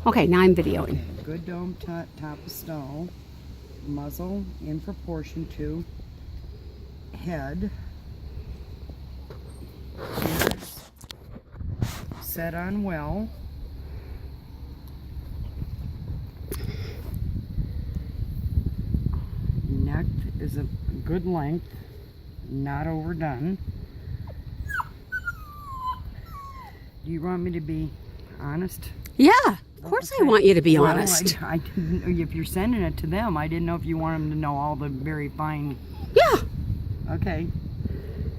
Okay, now I'm videoing. Okay, good dome top of stall, muzzle in proportion to head, ears set on well, neck is a good length, not overdone. Do you want me to be honest? Yeah, of course I want you to be Well, honest. I didn't, if you're sending it to them, I didn't know if you want them to know all the very fine. Yeah. Okay.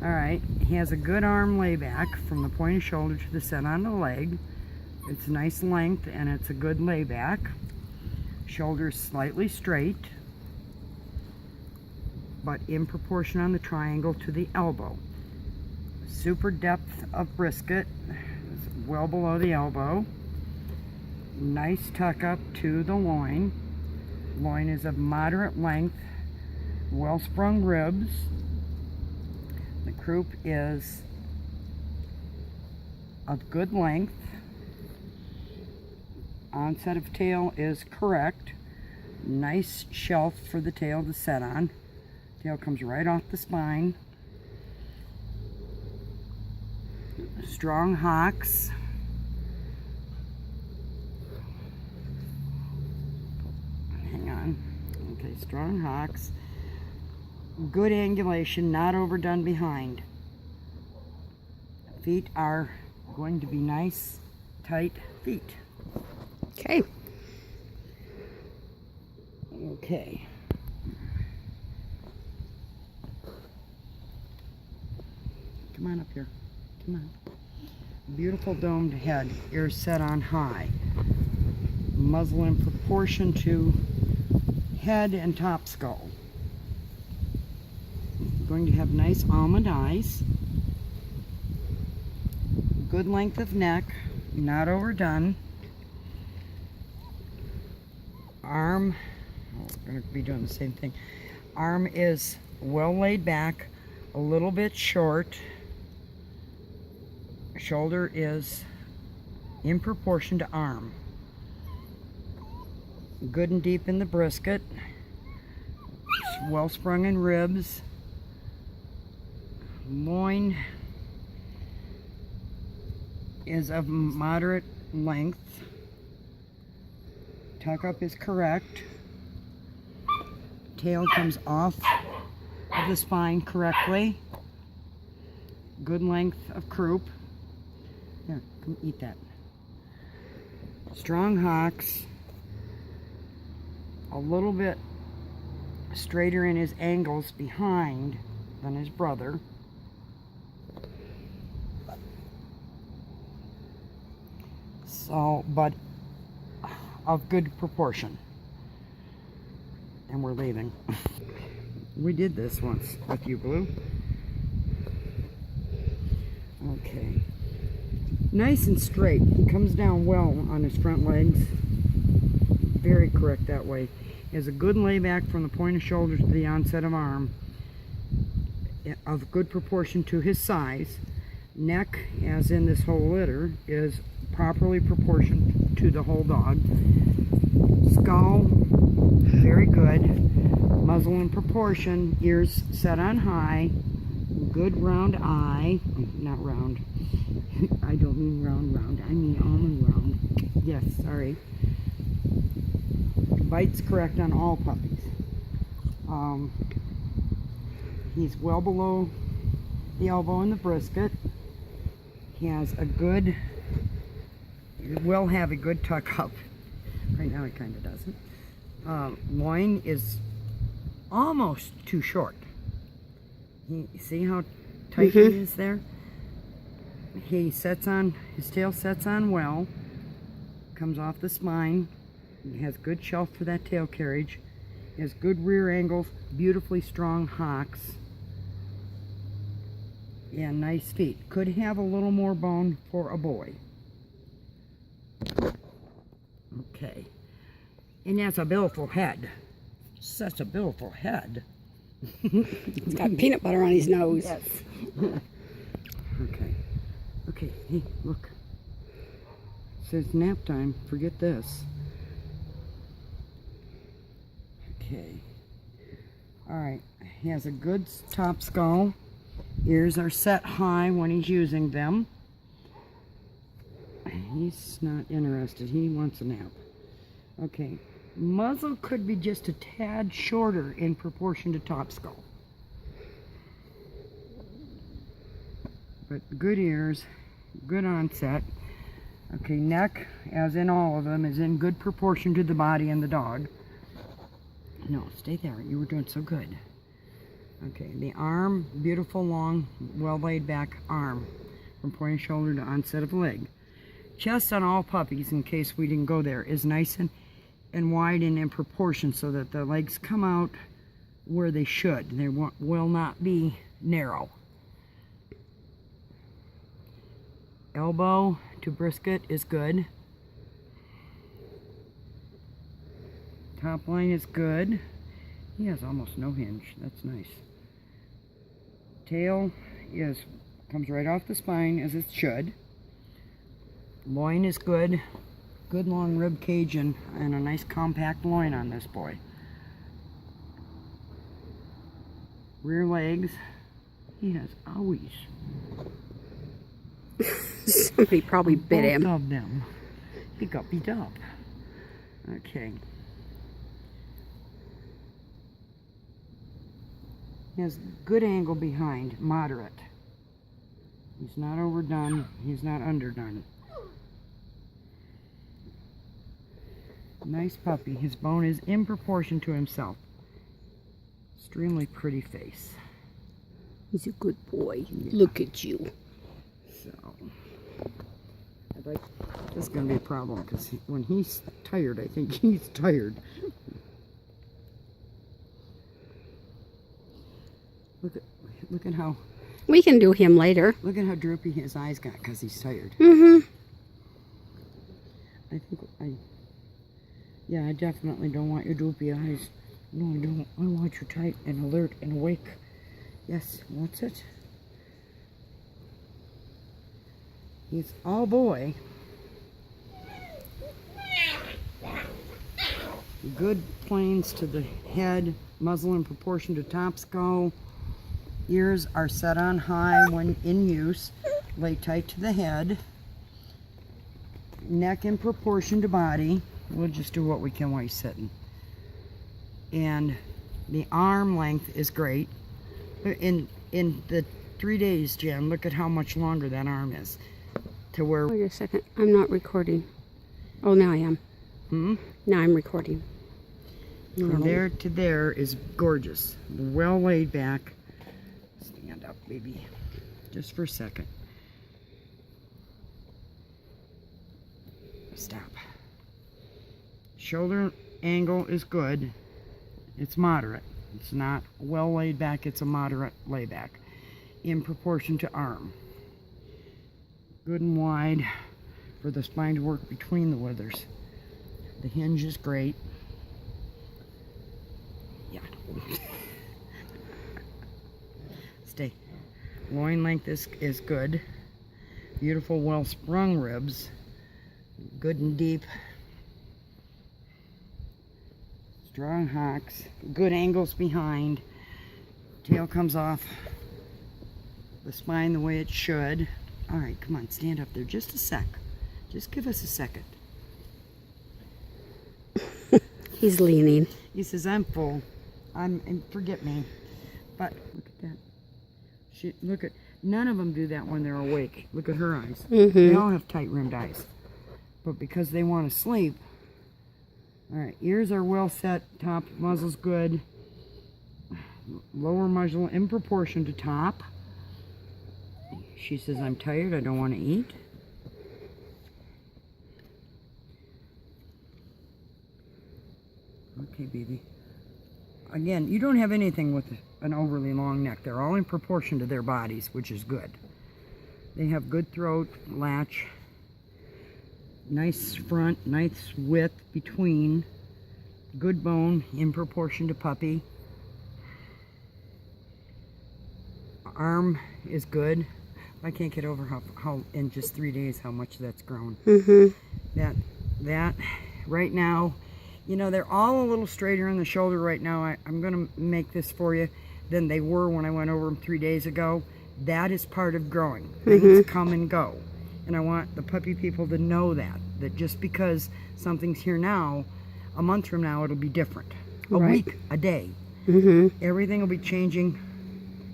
All right. He has a good arm layback from the point of shoulder to the set on the leg. It's a nice length and it's a good layback. Shoulders slightly straight, but in proportion on the triangle to the elbow. Super depth of brisket, well below the elbow. Nice tuck up to the loin. Loin is of moderate length, well sprung ribs. The croup is of good length. Onset of tail is correct. Nice shelf for the tail to set on. Tail comes right off the spine. Strong hocks. Hang on. Okay, strong hocks. Good angulation, not overdone behind. Feet are going to be nice, tight feet. Okay. Okay. Come on up here. Come on. Beautiful domed head, ears set on high. Muzzle in proportion to head and top skull. Going to have nice almond eyes. Good length of neck, not overdone. Arm, we're going to be doing the same thing. Arm is well laid back, a little bit short. Shoulder is in proportion to arm. Good and deep in the brisket. Well sprung in ribs. Loin is of moderate length. Tuck up is correct. Tail comes off of the spine correctly. Good length of croup. Here, come eat that. Strong hocks. A little bit straighter in his angles behind than his brother. So, but of good proportion. And we're leaving. We did this once with you, Blue. Okay. Nice and straight. He comes down well on his front legs. Very correct that way. He has a good layback from the point of shoulder to the onset of arm. Of good proportion to his size. Neck, as in this whole litter, is properly proportioned to the whole dog. Skull, very good. Muzzle in proportion. Ears set on high. Good round eye. Not round. I don't mean round. I mean almond round. Yes, sorry. Bite's correct on all puppies. He's well below the elbow in the brisket. He has a good, will have a good tuck up. Right now it kind of doesn't. Loin is almost too short. See how tight he is there? He sets on, his tail sets on well, comes off the spine. He has good shelf for that tail carriage. He has good rear angles, beautifully strong hocks. And nice feet. Could have a little more bone for a boy. Okay. And that's a beautiful head. Such a beautiful head. He's got peanut butter on his nose. Yes. Okay. Okay, hey, look. It's nap time. Forget this. Okay. Alright. He has a good top skull. Ears are set high when he's using them. He's not interested. He wants a nap. Okay. Muzzle could be just a tad shorter in proportion to top skull. But good ears, good onset. Okay, neck, as in all of them, is in good proportion to the body and the dog. No, stay there. You were doing so good. Okay, the arm, beautiful, long, well laid back arm from point of shoulder to onset of leg. Chest on all puppies, in case we didn't go there, is nice and wide and in proportion so that the legs come out where they should. They will not be narrow. Elbow to brisket is good. Top line is good. He has almost no hinge. That's nice. Tail comes right off the spine as it should. Loin is good. Good long rib cage and a nice compact loin on this boy. Rear legs. He has owies. Somebody probably bit him. Both of them. He got beat up. Okay. He has good angle behind, moderate. He's not overdone. He's not underdone. Nice puppy. His bone is in proportion to himself. Extremely pretty face. He's a good boy. Yeah. Look at you. So, this is going to be a problem because when he's tired, I think he's tired. Look at how. We can do him later. Look at how droopy his eyes got because he's tired. Mm-hmm. Yeah, I definitely don't want your droopy eyes. No, I don't. I want you tight and alert and awake. Yes, what's it? He's all boy. Good planes to the head, muzzle in proportion to top skull. Ears are set on high when in use. Lay tight to the head. Neck in proportion to body. We'll just do what we can while he's sitting. And the arm length is great. In the 3 days, Jen, look at how much longer that arm is. To where... Wait a second. I'm not recording. Oh, now I am. Now I'm recording. From there to there is gorgeous. Well laid back. Stand up, baby. Just for a second. Stop. Shoulder angle is good. It's moderate. It's not well laid back. It's a moderate layback in proportion to arm. Good and wide for the spine to work between the withers. The hinge is great. Yeah. Stay. Loin length is good. Beautiful, well sprung ribs. Good and deep. Strong hocks. Good angles behind. Tail comes off the spine the way it should. Alright, come on, stand up there just a sec. Just give us a second. He's leaning. He says, I'm full. And forget me. But look at that. Look at, none of them do that when they're awake. Look at her eyes. They all have tight rimmed eyes. But because they want to sleep. Alright, ears are well set. Top muzzle's good. Lower muzzle in proportion to top. She says, I'm tired. I don't want to eat. Okay, baby. Again, you don't have anything with an overly long neck. They're all in proportion to their bodies, which is good. They have good throat, latch, nice front, nice width between, good bone in proportion to puppy. Arm is good. I can't get over how in just 3 days how much that's grown. That right now, you know, they're all a little straighter in the shoulder right now. I'm going to make this for you than they were when I went over them 3 days ago. That is part of growing. Things come and go. And I want the puppy people to know that just because something's here now, a month from now it'll be different. A week, a day. Everything will be changing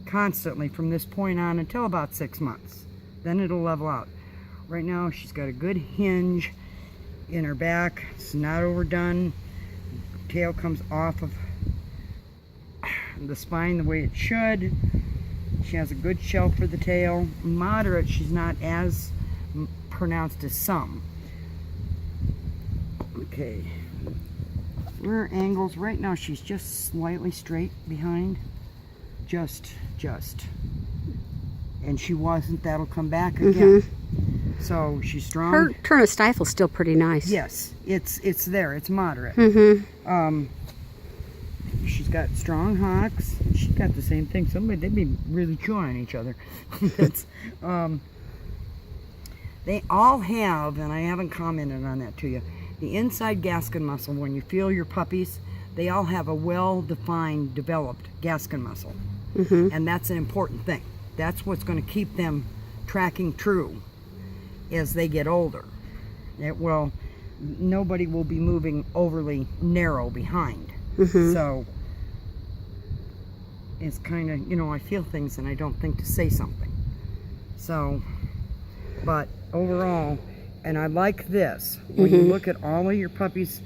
constantly from this point on until about 6 months. Then it'll level out. Right now she's got a good hinge in her back. It's not overdone. Tail comes off of the spine the way it should. She has a good shelf for the tail. Moderate, she's not as pronounced as some. Okay. Rear angles, right now she's just slightly straight behind. Just. And she wasn't, that'll come back again. So she's strong. Her turn of stifle's still pretty nice. Yes, it's there. It's moderate. She's got strong hocks. She's got the same thing. They'd be really chewing on each other. They all have, and I haven't commented on that to you, the inside gaskin muscle. When you feel your puppies, they all have a well-defined, developed gaskin muscle. And that's an important thing. That's what's going to keep them tracking true as they get older. Nobody will be moving overly narrow behind. So it's kind of, you know, I feel things and I don't think to say something. So, but overall, and I like this, when you look at all of your puppies,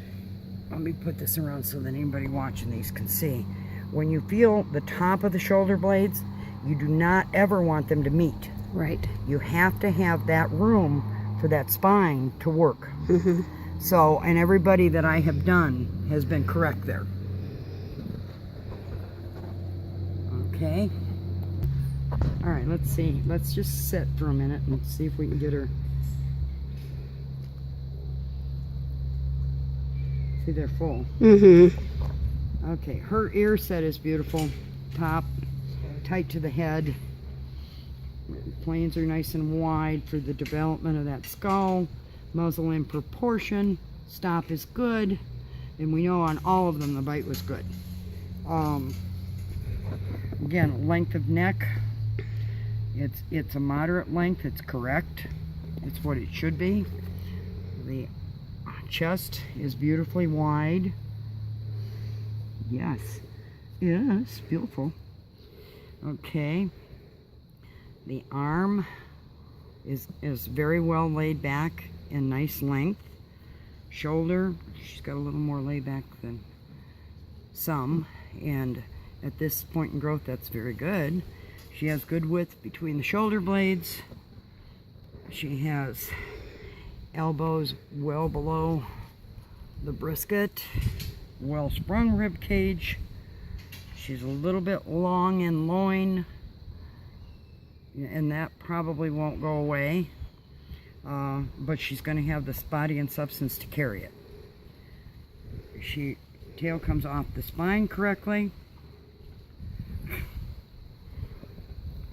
let me put this around so that anybody watching these can see. When you feel the top of the shoulder blades, you do not ever want them to meet. Right. You have to have that room for that spine to work. So, and everybody that I have done has been correct there. Okay. All right, let's see. Let's just sit for a minute and see if we can get her. See, they're full. Okay, her ear set is beautiful. Top, tight to the head. Planes are nice and wide for the development of that skull. Muzzle in proportion. Stop is good. And we know on all of them the bite was good. Again, length of neck. It's a moderate length. It's correct. It's what it should be. The chest is beautifully wide. Yes. Yes, beautiful. Okay. The arm is very well laid back and nice length. Shoulder, she's got a little more laid back than some, and at this point in growth that's very good. She has good width between the shoulder blades. She has elbows well below the brisket. Well sprung rib cage. She's a little bit long in loin, and that probably won't go away, but she's going to have the body and substance to carry it. Tail comes off the spine correctly.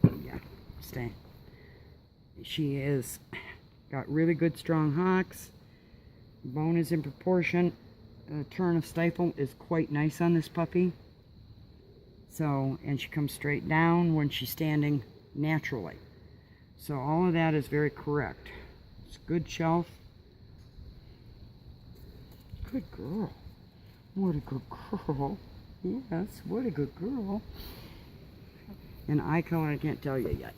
Yeah, stay. She is got really good strong hocks. Bone is in proportion. Turn of stifle is quite nice on this puppy. So, and she comes straight down when she's standing naturally. So all of that is very correct. It's a good shelf. Good girl. What a good girl. Yes, what a good girl. And eye color I can't tell you yet.